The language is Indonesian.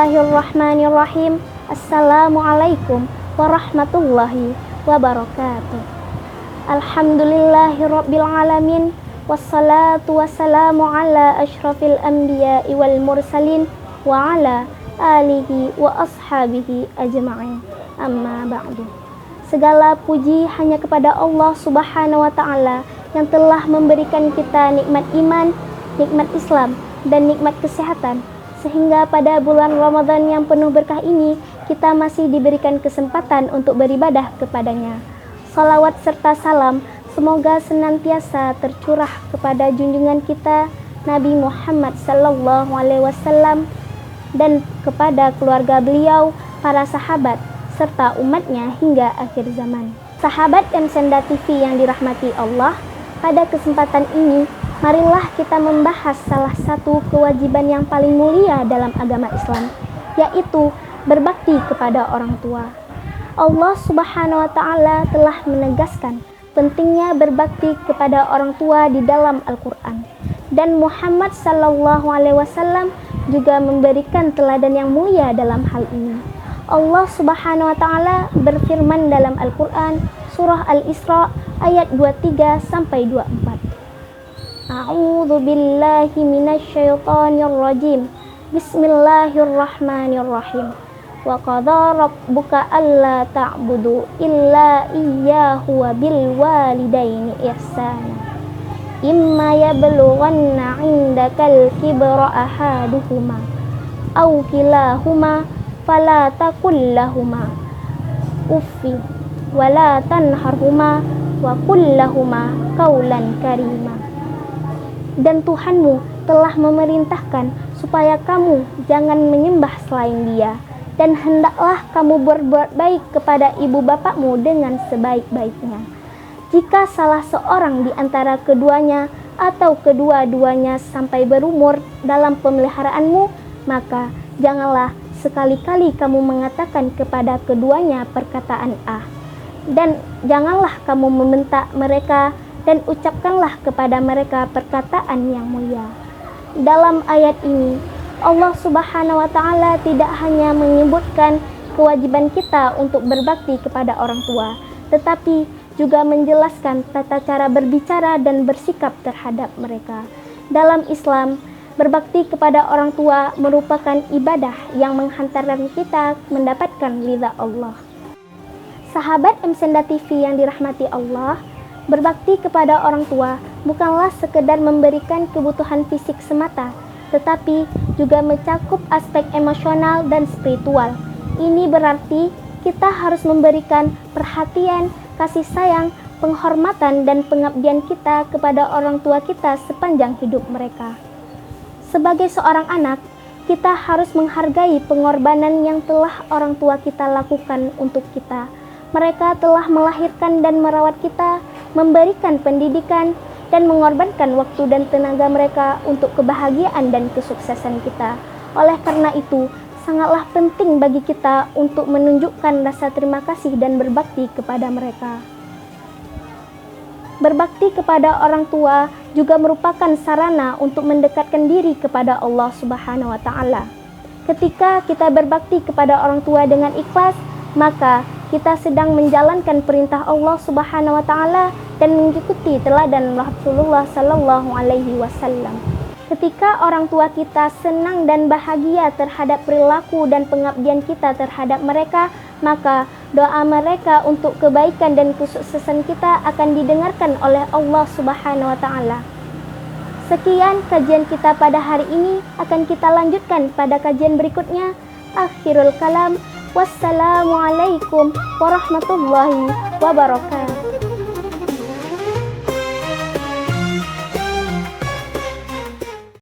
Bismillahirrahmanirrahim. Assalamualaikum warahmatullahi wabarakatuh. Alhamdulillahirabbil alamin. Wassalatu wassalamu ala asyrafil anbiya'i wal mursalin wa ala alihi wa ashabihi ajma'in. Amma ba'du. Segala puji hanya kepada Allah Subhanahu wa taala yang telah memberikan kita nikmat iman, nikmat Islam, dan nikmat kesehatan, sehingga pada bulan Ramadan yang penuh berkah ini kita masih diberikan kesempatan untuk beribadah kepadanya. Salawat serta salam semoga senantiasa tercurah kepada junjungan kita Nabi Muhammad sallallahu alaihi wasallam dan kepada keluarga beliau, para sahabat, serta umatnya hingga akhir zaman. Sahabat MSenda TV yang dirahmati Allah, pada kesempatan ini marilah kita membahas salah satu kewajiban yang paling mulia dalam agama Islam, yaitu berbakti kepada orang tua. Allah Subhanahu wa taala telah menegaskan pentingnya berbakti kepada orang tua di dalam Al-Qur'an, dan Muhammad sallallahu alaihi wasallam juga memberikan teladan yang mulia dalam hal ini. Allah Subhanahu wa taala berfirman dalam Al-Qur'an surah Al-Isra ayat 23 sampai 24. A'udzu billahi minasyaitonir rajim. Bismillahirrahmanirrahim. Wa qadha rabbuka alla ta'budu illa iyyahu wa bil walidaini ihsana. Imma yablughanna 'indakal kibra ahaduhuma aw kilahuma fala taqul lahumā uffi wa la tanharhumā wa qul lahumā qawlan karīmā. Dan Tuhanmu telah memerintahkan supaya kamu jangan menyembah selain Dia, dan hendaklah kamu berbuat baik kepada ibu bapakmu dengan sebaik-baiknya. Jika salah seorang di antara keduanya atau kedua-duanya sampai berumur dalam pemeliharaanmu, maka janganlah sekali-kali kamu mengatakan kepada keduanya perkataan ah, dan janganlah kamu membentak mereka, dan ucapkanlah kepada mereka perkataan yang mulia. Dalam ayat ini Allah Subhanahu wa taala tidak hanya menyebutkan kewajiban kita untuk berbakti kepada orang tua, tetapi juga menjelaskan tata cara berbicara dan bersikap terhadap mereka. Dalam Islam, berbakti kepada orang tua merupakan ibadah yang menghantarkan kita mendapatkan ridha Allah. Sahabat MSenda TV yang dirahmati Allah, berbakti kepada orang tua bukanlah sekedar memberikan kebutuhan fisik semata, tetapi juga mencakup aspek emosional dan spiritual. Ini berarti kita harus memberikan perhatian, kasih sayang, penghormatan, dan pengabdian kita kepada orang tua kita sepanjang hidup mereka. Sebagai seorang anak, kita harus menghargai pengorbanan yang telah orang tua kita lakukan untuk kita. Mereka telah melahirkan dan merawat kita, memberikan pendidikan, dan mengorbankan waktu dan tenaga mereka untuk kebahagiaan dan kesuksesan kita. Oleh karena itu, sangatlah penting bagi kita untuk menunjukkan rasa terima kasih dan berbakti kepada mereka. Berbakti kepada orang tua juga merupakan sarana untuk mendekatkan diri kepada Allah Subhanahu wa taala. Ketika kita berbakti kepada orang tua dengan ikhlas, maka kita sedang menjalankan perintah Allah Subhanahu wa taala dan mengikuti teladan Rasulullah sallallahu alaihi wasallam. Ketika orang tua kita senang dan bahagia terhadap perilaku dan pengabdian kita terhadap mereka, maka doa mereka untuk kebaikan dan kesuksesan kita akan didengarkan oleh Allah Subhanahu wa taala. Sekian kajian kita pada hari ini, akan kita lanjutkan pada kajian berikutnya. Akhirul kalam. Wassalamualaikum warahmatullahi wabarakatuh.